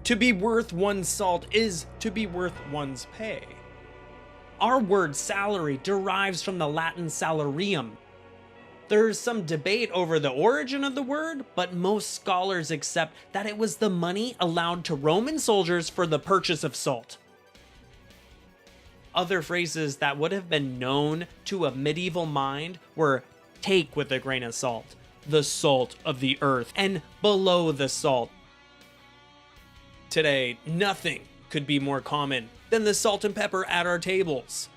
To be worth one's salt is to be worth one's pay. Our word salary derives from the Latin salarium. There's some debate over the origin of the word, but most scholars accept that it was the money allowed to Roman soldiers for the purchase of salt. Other phrases that would have been known to a medieval mind were take with a grain of salt, the salt of the earth, and below the salt. Today, nothing could be more common than the salt and pepper at our tables.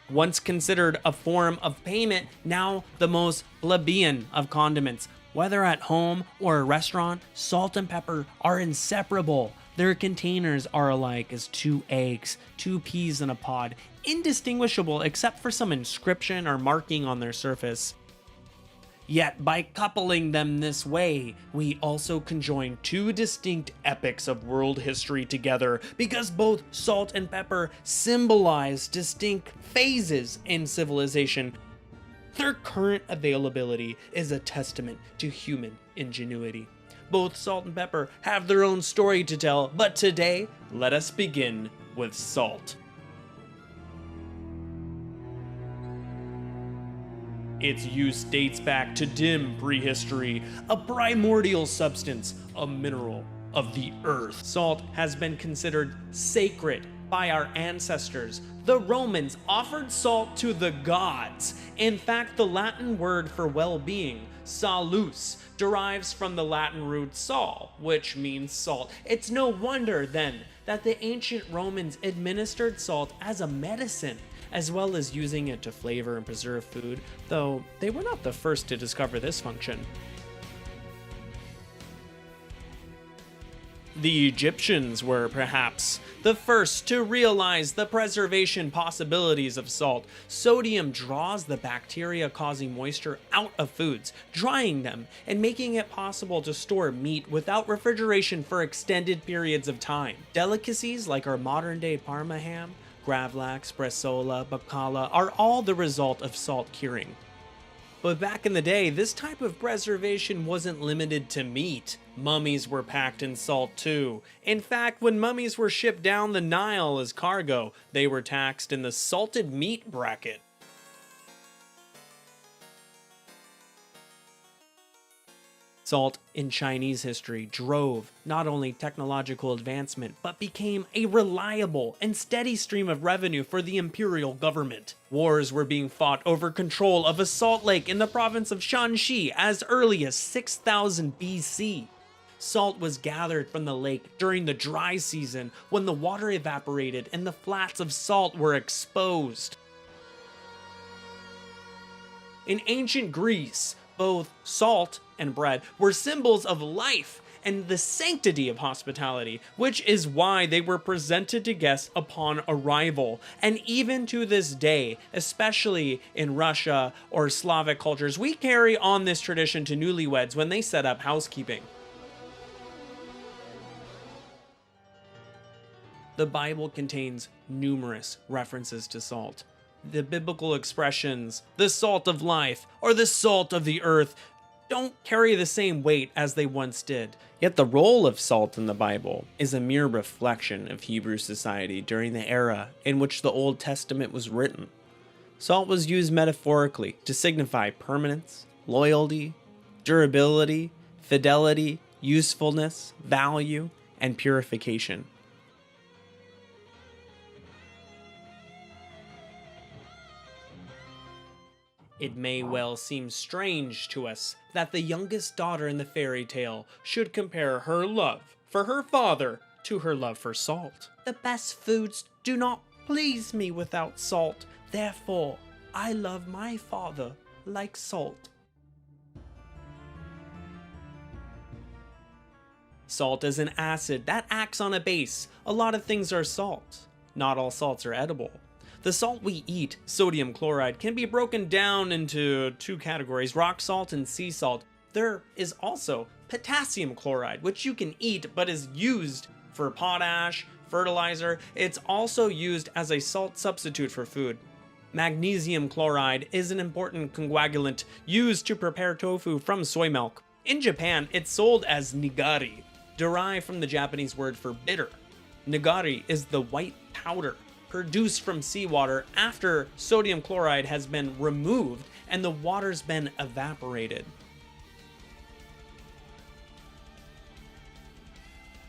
Once considered a form of payment, now the most plebeian of condiments. Whether at home or a restaurant, salt and pepper are inseparable. Their containers are alike as two eggs, two peas in a pod, indistinguishable except for some inscription or marking on their surface. Yet by coupling them this way, we also conjoin two distinct epochs of world history together, because both salt and pepper symbolize distinct phases in civilization. Their current availability is a testament to human ingenuity. Both salt and pepper have their own story to tell, but today, let us begin with salt. Its use dates back to dim prehistory, a primordial substance, a mineral of the earth. Salt has been considered sacred by our ancestors. The Romans offered salt to the gods. In fact, the Latin word for well-being, salus, derives from the Latin root sal, which means salt. It's no wonder then that the ancient Romans administered salt as a medicine, as well as using it to flavor and preserve food, though they were not the first to discover this function. The Egyptians were perhaps the first to realize the preservation possibilities of salt. Sodium draws the bacteria causing moisture out of foods, drying them and making it possible to store meat without refrigeration for extended periods of time. Delicacies like our modern day Parma ham, gravlax, bresaola, bacala are all the result of salt curing. But back in the day, this type of preservation wasn't limited to meat. Mummies were packed in salt too. In fact, when mummies were shipped down the Nile as cargo, they were taxed in the salted meat bracket. Salt in Chinese history drove not only technological advancement, but became a reliable and steady stream of revenue for the imperial government. Wars were being fought over control of a salt lake in the province of Shanxi as early as 6000 BC. Salt was gathered from the lake during the dry season when the water evaporated and the flats of salt were exposed. In ancient Greece, both salt and bread were symbols of life and the sanctity of hospitality, which is why they were presented to guests upon arrival. And even to this day, especially in Russia or Slavic cultures, we carry on this tradition to newlyweds when they set up housekeeping. The Bible contains numerous references to salt. The biblical expressions, the salt of life, or the salt of the earth, don't carry the same weight as they once did. Yet the role of salt in the Bible is a mere reflection of Hebrew society during the era in which the Old Testament was written. Salt was used metaphorically to signify permanence, loyalty, durability, fidelity, usefulness, value, and purification. It may well seem strange to us that the youngest daughter in the fairy tale should compare her love for her father to her love for salt. The best foods do not please me without salt, therefore I love my father like salt. Salt is an acid that acts on a base. A lot of things are salt. Not all salts are edible. The salt we eat, sodium chloride, can be broken down into two categories, rock salt and sea salt. There is also potassium chloride, which you can eat but is used for potash, fertilizer. It's also used as a salt substitute for food. Magnesium chloride is an important coagulant used to prepare tofu from soy milk. In Japan, it's sold as nigari. derived from the Japanese word for bitter. Nigari is the white powder produced from seawater after sodium chloride has been removed and the water's been evaporated.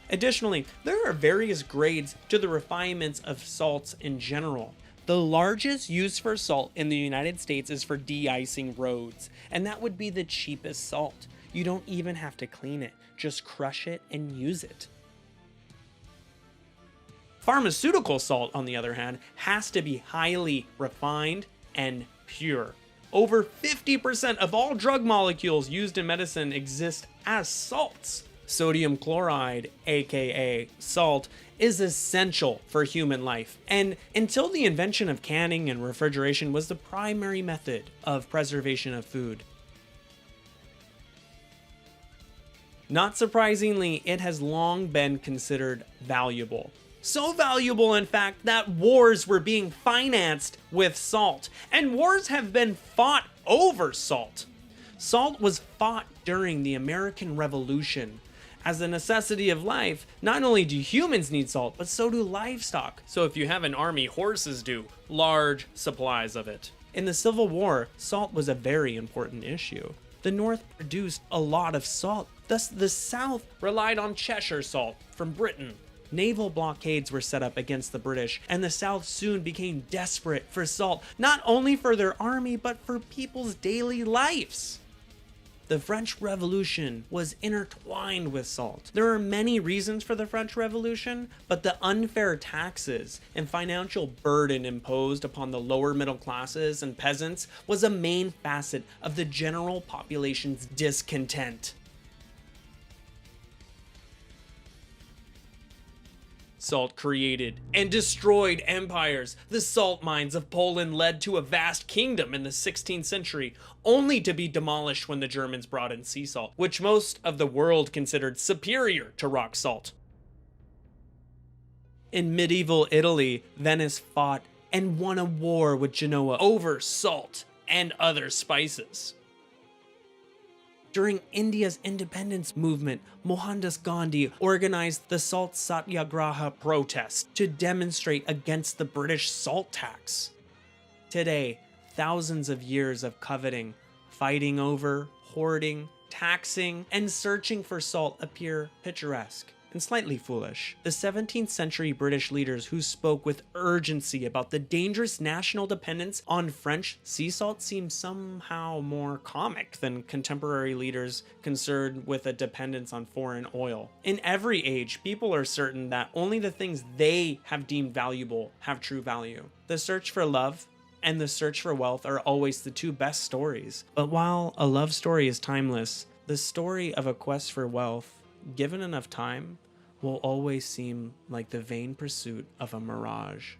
Additionally, there are various grades to the refinements of salts in general. The largest use for salt in the United States is for de-icing roads, and that would be the cheapest salt. You don't even have to clean it, just crush it and use it. Pharmaceutical salt, on the other hand, has to be highly refined and pure. Over 50% of all drug molecules used in medicine exist as salts. Sodium chloride, aka salt, is essential for human life, and until the invention of canning and refrigeration was the primary method of preservation of food. Not surprisingly, it has long been considered valuable. So valuable, in fact, that wars were being financed with salt, and wars have been fought over salt. Salt was fought during the American Revolution. As a necessity of life, not only do humans need salt, but so do livestock. So if you have an army, horses do, large supplies of it. In the Civil War, salt was a very important issue. The North produced a lot of salt, thus the South relied on Cheshire salt from Britain. Naval blockades were set up against the British, and the South soon became desperate for salt, not only for their army, but for people's daily lives. The French Revolution was intertwined with salt. There are many reasons for the French Revolution, but the unfair taxes and financial burden imposed upon the lower middle classes and peasants was a main facet of the general population's discontent. Salt created and destroyed empires. The salt mines of Poland led to a vast kingdom in the 16th century, only to be demolished when the Germans brought in sea salt, which most of the world considered superior to rock salt. In medieval Italy, Venice fought and won a war with Genoa over salt and other spices. During India's independence movement, Mohandas Gandhi organized the Salt Satyagraha protest to demonstrate against the British salt tax. Today, thousands of years of coveting, fighting over, hoarding, taxing, and searching for salt appear picturesque and slightly foolish. The 17th century British leaders who spoke with urgency about the dangerous national dependence on French sea salt seem somehow more comic than contemporary leaders concerned with a dependence on foreign oil. In every age, people are certain that only the things they have deemed valuable have true value. The search for love and the search for wealth are always the two best stories. But while a love story is timeless, the story of a quest for wealth, given enough time, will always seem like the vain pursuit of a mirage.